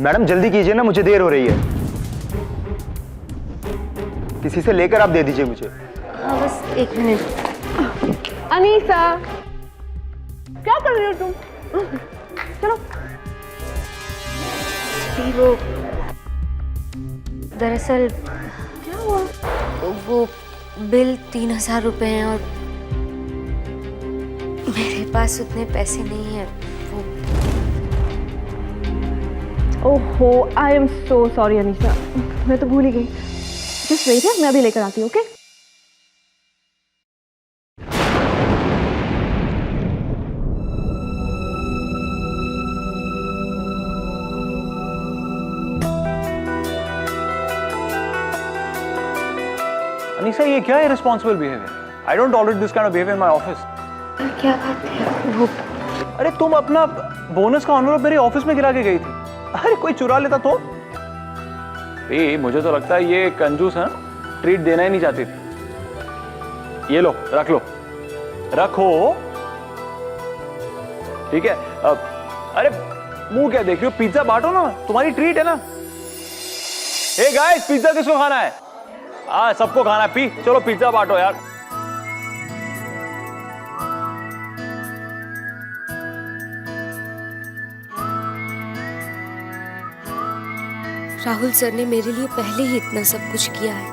Madam जल्दी कीजिए ना, मुझे देर हो रही है। किसी से लेकर आप दे दीजिए मुझे। हाँ बस 1 मिनट। अनीसा, क्या कर रही हो तुम? चलो। वो दरअसल क्या हुआ? वो बिल 3000 रुपए हैं और मेरे पास उतने पैसे नहीं हैं। ओहो, I am so sorry Anisa, मैं तो भूल ही गई। जस्ट वेट है, मैं अभी लेकर आती हूँ। ओके? अनीसा, ये क्या है responsible behaviour? I don't tolerate this kind of behaviour in my office. क्या बात है? वो अरे तुम अपना बोनस का एनवलप मेरे ऑफिस में गिरा के गई थी। अरे कोई चुरा लेता तो? मुझे तो लगता है ये कंजूस है, ट्रीट देना ही नहीं चाहती थी। ये लो, रख लो, रखो। ठीक है। अरे मुंह क्या देख रही हो? पिज्जा बांटो ना, तुम्हारी ट्रीट है ना। हे गाइस, पिज्जा किसको खाना है? सबको खाना है। चलो पिज्जा बांटो यार। राहुल सर ने मेरे लिए पहले ही इतना सब कुछ किया है।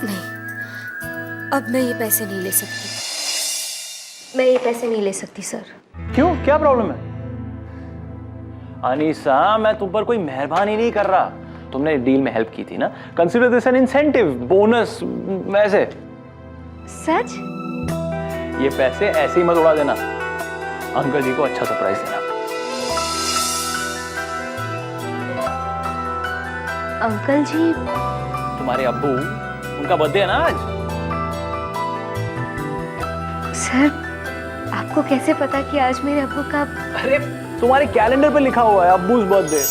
नहीं, अब मैं ये पैसे नहीं ले सकती। मैं ये पैसे नहीं ले सकती सर। क्यों, क्या प्रॉब्लम है? अनीसा, मैं तुम पर कोई मेहरबानी नहीं कर रहा। तुमने डील में हेल्प की थी ना, consider this N incentive, bonus. वैसे सच? ये पैसे ऐसे ही मत उड़ा देना, अंकल जी को अच्छा सरप्राइज देना। अंकल जी? तुम्हारे अब्बू, उनका बर्थडे है ना आज। सर, आपको कैसे पता कि आज मेरे अब्बू का? अरे तुम्हारे कैलेंडर पे लिखा हुआ है अब्बूज बर्थडे।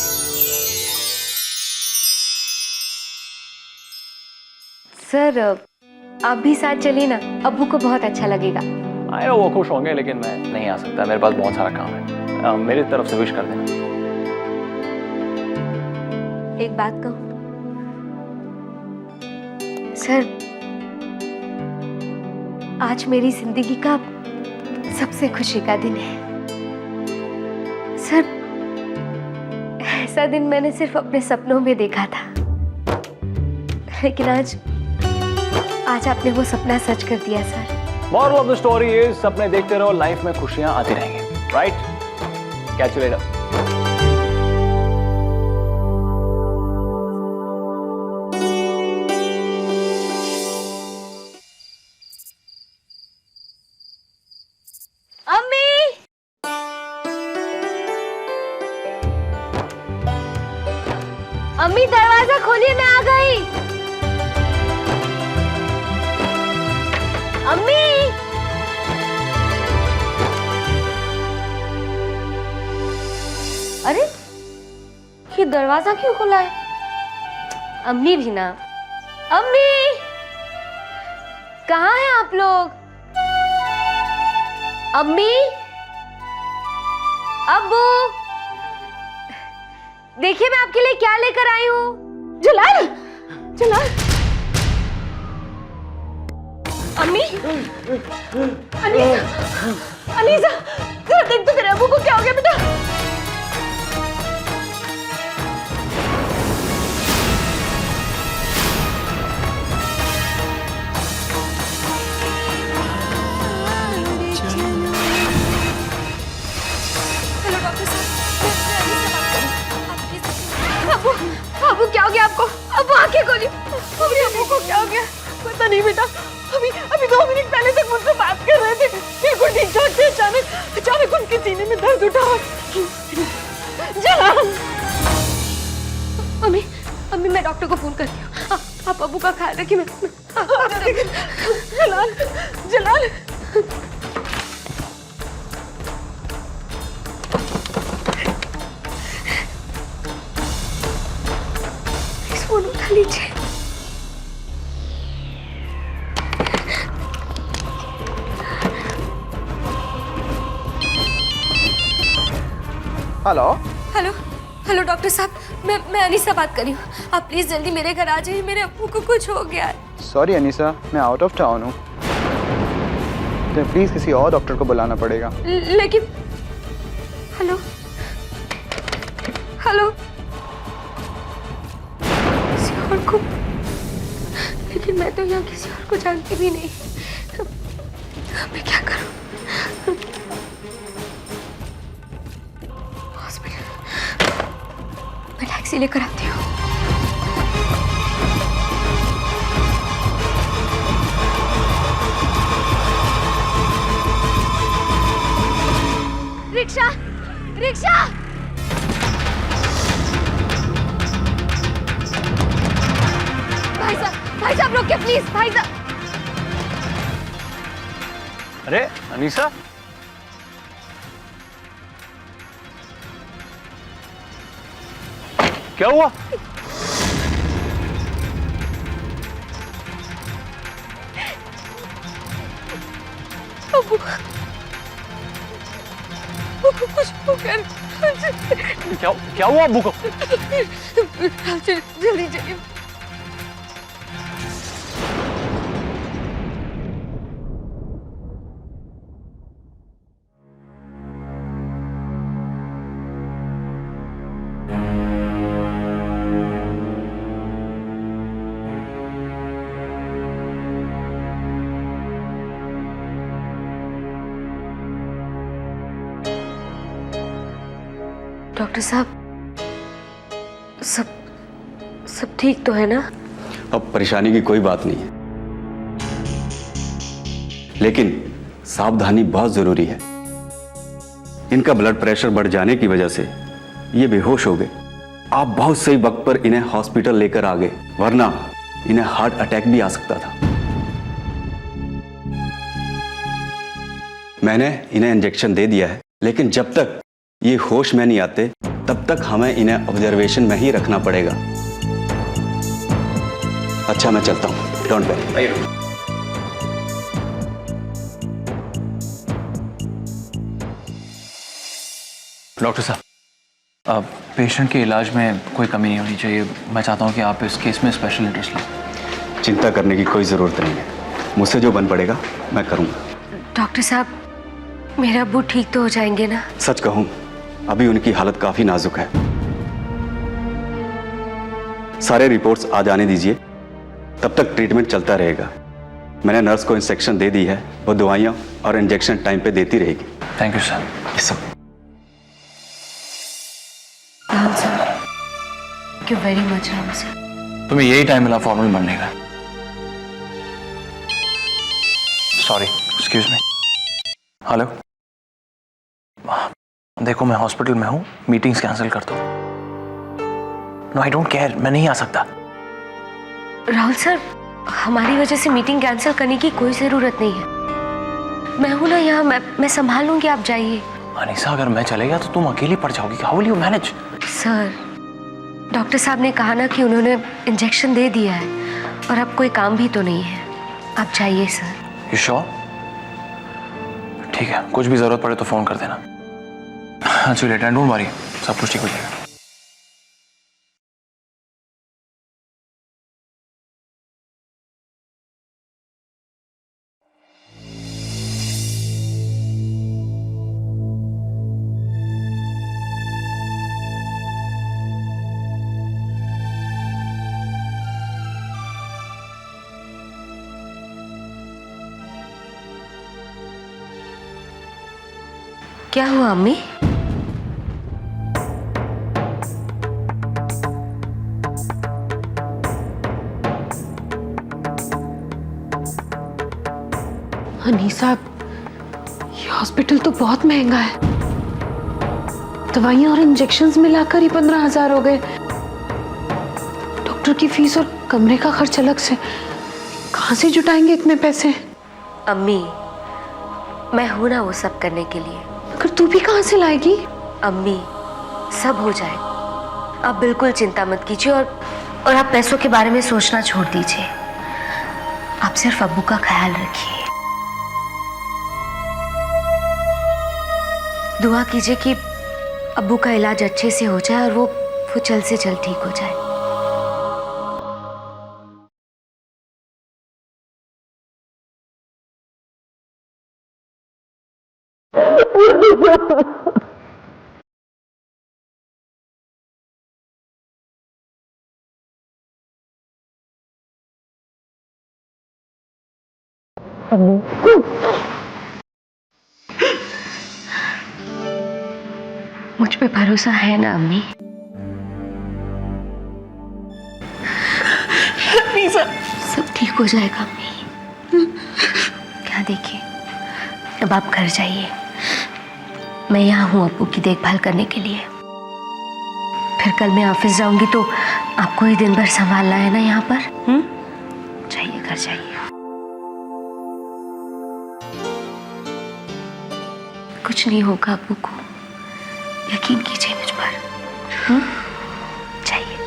सर, आप भी साथ चलिए ना, अब्बू को बहुत अच्छा लगेगा। आए वो खुश होंगे, लेकिन मैं नहीं आ सकता, मेरे पास बहुत सारा काम है। मेरी तरफ से विश कर देना। एक बात कहूं सर, आज मेरी जिंदगी का सबसे खुशी का दिन है। सर, ऐसा दिन मैंने सिर्फ अपने सपनों में देखा था, लेकिन आज आपने वो सपना सच कर दिया sir. Moral of the story is, सपने देखते रहो, लाइफ में खुशियां आती रहेंगी। राइट? Catch you later. अम्मी, दरवाजा खोलिए, मैं आ गई। अम्मी! अरे, ये दरवाजा क्यों खुला है? अम्मी भी ना। अम्मी! कहाँ हैं आप लोग? अम्मी? अब्बू? देखिए मैं आपके लिए क्या लेकर आई हूँ। जलाल, जलाल। अम्मी? अनीसा, अनीसा, जरा देख तो तेरे अब्बू को क्या हो गया बेटा? अब्बू, क्या हो गया आपको? अब्बू, आंखें खोलिए। अब्बू को क्या हो गया? पता नहीं बेटा, अभी 2 मिनट पहले तक मुझसे बात कर रहे थे, बिल्कुल ठीक ठाक थे। अचानक उनके सीने में दर्द उठा। जलाल! अम्मी, मैं डॉक्टर को फोन करती हूँ। आप अब्बू का ख्याल रखिए। जलाल, जलाल। फोन उठा लीजिए। हेलो हेलो हेलो डॉक्टर साहब, मैं अनीसा बात कर रही हूँ। आप प्लीज जल्दी मेरे घर आ जाइए, मेरे अब्बू को कुछ हो गया है। सॉरी अनीसा, मैं आउट ऑफ टाउन हूँ, तो प्लीज किसी और डॉक्टर को बुलाना पड़ेगा। लेकिन हेलो हेलो, किसी और को? लेकिन मैं तो यहाँ किसी और को जानती भी नहीं। मैं क्या करूँ? हॉस्पिटल मैं टैक्सी लेकर आती हूँ। रिक्शा रिक्शा, भाई साहब रोकिए प्लीज, भाई साहब। अरे अनीसा, क्या हुआ? अब्बू कुछ हो गया। क्या हुआ अब्बू को? जल्दी जाइए। डॉक्टर साहब, सब ठीक तो है ना? अब परेशानी की कोई बात नहीं है, लेकिन सावधानी बहुत जरूरी है। इनका ब्लड प्रेशर बढ़ जाने की वजह से ये बेहोश हो गए। आप बहुत सही वक्त पर इन्हें हॉस्पिटल लेकर आ गए, वरना इन्हें हार्ट अटैक भी आ सकता था। मैंने इन्हें इंजेक्शन दे दिया है, लेकिन जब तक ये होश में नहीं आते तब तक हमें इन्हें ऑब्जर्वेशन में ही रखना पड़ेगा। अच्छा, मैं चलता हूं, डोंट वरी। डॉक्टर साहब, पेशेंट के इलाज में कोई कमी नहीं होनी चाहिए। मैं चाहता हूं कि आप इस केस में स्पेशल इंटरेस्ट लें। चिंता करने की कोई जरूरत नहीं है, मुझसे जो बन पड़ेगा मैं करूंगा। डॉक्टर साहब, मेरे अब्बू ठीक तो हो जाएंगे ना? सच कहूं, अभी उनकी हालत काफी नाजुक है। सारे रिपोर्ट्स आ जाने दीजिए, तब तक ट्रीटमेंट चलता रहेगा। मैंने नर्स को इंस्ट्रक्शन दे दी है, वो दवाइयां और इंजेक्शन टाइम पे देती रहेगी। Thank you sir. Rahul sir, thank you very much. Rahul sir, तुम्हें यही टाइम मिला फॉर्मल बनने का। Sorry, excuse me. हेलो, देखो मैं हॉस्पिटल में हूँ, मीटिंग्स कैंसिल कर दो। नो, आई डोंट केयर, मैं नहीं आ सकता। राहुल सर, हमारी वजह से मीटिंग कैंसिल करने की कोई जरूरत नहीं है। मैं हूं ना यहाँ, मैं संभाल लूंगी, आप जाइए। अनीसा, अगर मैं चले गया तो तुम अकेली पड़ जाओगी। How will you manage? Sir, doctor साहब ने कहा ना कि उन्होंने इंजेक्शन दे दिया है और अब कोई काम भी तो नहीं है। आप जाइए सर। You sure? ठीक है, कुछ भी जरूरत पड़े तो फोन कर देना। चलिए, डोंट वरी, सब कुछ ठीक हो जाएगा। क्या हुआ अम्मी? अनीसा, ये हॉस्पिटल तो बहुत महंगा है। दवाइयां और इंजेक्शन्स मिलाकर ही 15,000 हो गए। डॉक्टर की फीस और कमरे का खर्च अलग से। कहाँ से जुटाएंगे इतने पैसे? अम्मी, मैं हूं ना वो सब करने के लिए। अगर तू भी कहाँ से लाएगी? अम्मी, सब हो जाए, आप बिल्कुल चिंता मत कीजिए और आप पैसों के बारे में सोचना छोड़ दीजिए। आप सिर्फ अब्बू का ख्याल रखिए। दुआ कीजिए कि अब्बू का इलाज अच्छे से हो जाए और वो वो जल्द से जल्द ठीक हो जाए। मुझ पे भरोसा है ना अम्मी? सब ठीक हो जाएगा अम्मी। क्या देखिए, अब आप घर जाइए, मैं यहाँ हूँ अप्पू की देखभाल करने के लिए। फिर कल मैं ऑफिस जाऊंगी तो आपको ही दिन भर संभालना है ना यहाँ पर। जाइए, घर जाइए। कुछ नहीं होगा अप्पू को, यकीन कीजिए मुझ पर। जाइए।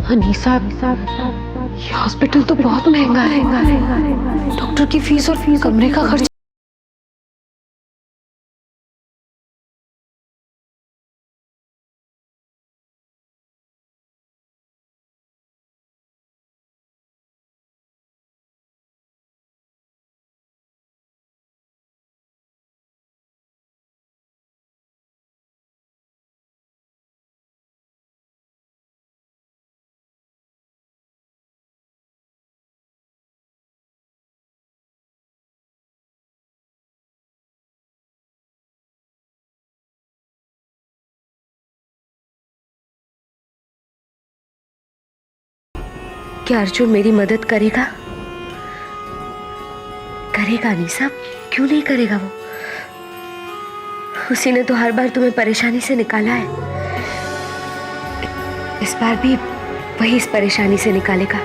अनीसा, ये हॉस्पिटल तो बहुत महंगा है। डॉक्टर की फीस और कमरे का खर्च। क्या अर्जुन मेरी मदद करेगा? करेगा अनीसा, क्यों नहीं करेगा वो? उसी ने तो हर बार तुम्हें परेशानी से निकाला है, इस बार भी वही इस परेशानी से निकालेगा।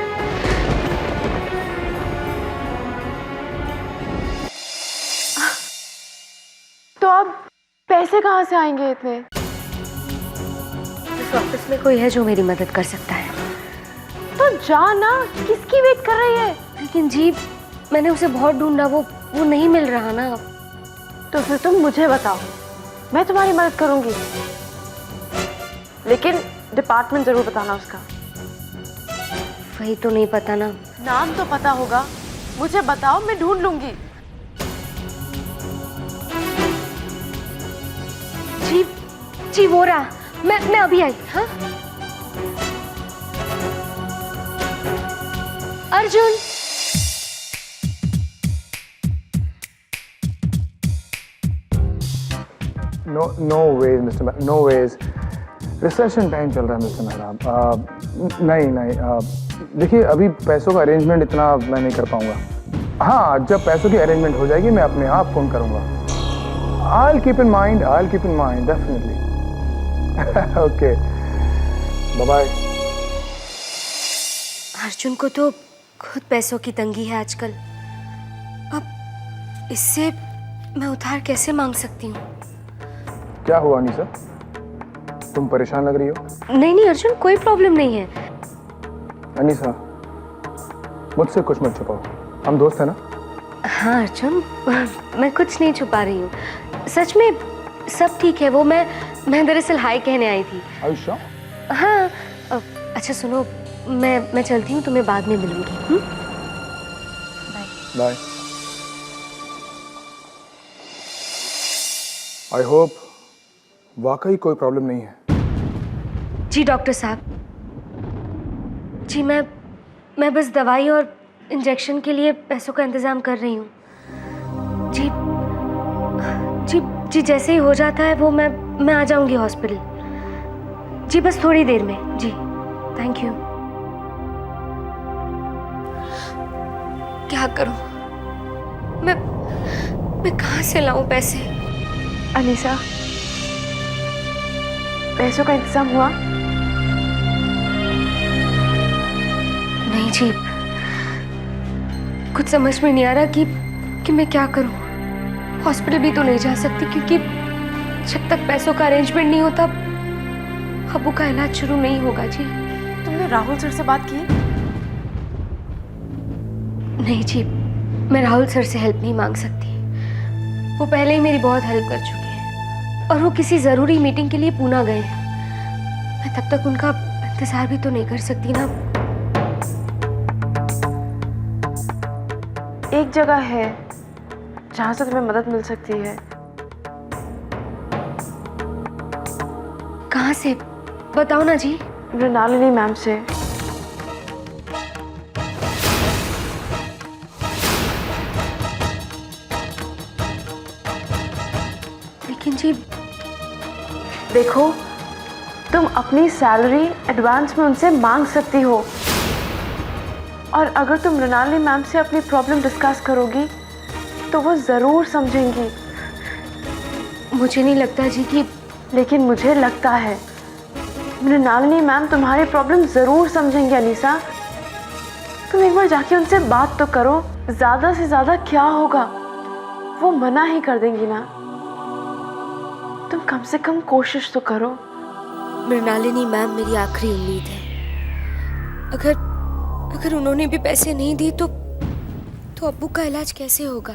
तो अब पैसे कहाँ से आएंगे इतने? इस ऑफिस में कोई है जो मेरी मदद कर सकता है। तो जाना, किसकी वेट कर रही है? लेकिन जी, मैंने उसे बहुत ढूंढा, वो नहीं मिल रहा ना। तो फिर तुम मुझे बताओ, मैं तुम्हारी मदद करूंगी, लेकिन डिपार्टमेंट जरूर बताना उसका। वही तो नहीं पता ना। नाम तो पता होगा, मुझे बताओ, मैं ढूंढ लूंगी। जी वो रहा, मैं अभी आई। हाँ Arjun, no wage mister, no wage. Recession time चल रहा है मिस्टर मेहरा। नहीं, देखिए अभी पैसों का अरेंजमेंट इतना मैं नहीं कर पाऊंगा। हाँ, जब पैसों की अरेंजमेंट हो जाएगी मैं अपने आप फोन करूंगा। I'll keep in mind, definitely. Okay, bye-bye. Arjun को तो खुद पैसों की तंगी है आजकल। अब इससे मैं उधार कैसे मांग सकती हूँ? क्या हुआ अनीसा? तुम परेशान लग रही हो? नहीं अर्जुन, कोई प्रॉब्लम नहीं है। अनीसा, मुझसे कुछ मत छुपाओ, हम दोस्त हैं ना? हाँ अर्जुन, मैं कुछ नहीं छुपा रही हूँ, सच में सब ठीक है। वो मैं दरअसल हाय कहने आई थी। आयुष्या? हाँ, अच्छा सुनो, मैं चलती हूँ, तुम्हें बाद में मिलूंगी। बाय। बाय। आई होप वाकई कोई प्रॉब्लम नहीं है। जी डॉक्टर साहब, जी मैं बस दवाई और इंजेक्शन के लिए पैसों का इंतज़ाम कर रही हूँ। जी जी जी जैसे ही हो जाता है वो मैं आ जाऊँगी हॉस्पिटल। जी बस थोड़ी देर में। जी थैंक यू। क्या करूँ मैं कहाँ से लाऊं पैसे? अनीसा, पैसों का इंतजाम हुआ? नहीं जी, कुछ समझ में नहीं आ रहा कि मैं क्या करूं। हॉस्पिटल भी तो नहीं जा सकती क्योंकि जब तक पैसों का अरेंजमेंट नहीं होता अब्बू का इलाज शुरू नहीं होगा। जी तुमने राहुल सर से बात की? नहीं जी, मैं राहुल सर से हेल्प नहीं मांग सकती। वो पहले ही मेरी बहुत हेल्प कर चुके हैं और वो किसी ज़रूरी मीटिंग के लिए पूना गए हैं। मैं तब तक उनका इंतज़ार भी तो नहीं कर सकती ना। एक जगह है जहाँ से तुम्हें मदद मिल सकती है। कहाँ से? बताओ ना जी। मृणालिनी मैम से। लेकिन जी देखो, तुम अपनी सैलरी एडवांस में उनसे मांग सकती हो और अगर तुम मृणालिनी मैम से अपनी प्रॉब्लम डिस्कस करोगी तो वो ज़रूर समझेंगी। मुझे नहीं लगता जी कि लेकिन मुझे लगता है मृणालिनी मैम तुम्हारी प्रॉब्लम ज़रूर समझेंगी। अनीसा, तुम एक बार जाके उनसे बात तो करो। ज़्यादा से ज़्यादा क्या होगा, वो मना ही कर देंगी ना। तुम कम से कम कोशिश तो करो। मृणालिनी मैम मेरी आखिरी उम्मीद है। अगर उन्होंने भी पैसे नहीं दिए तो अब्बू का इलाज कैसे होगा?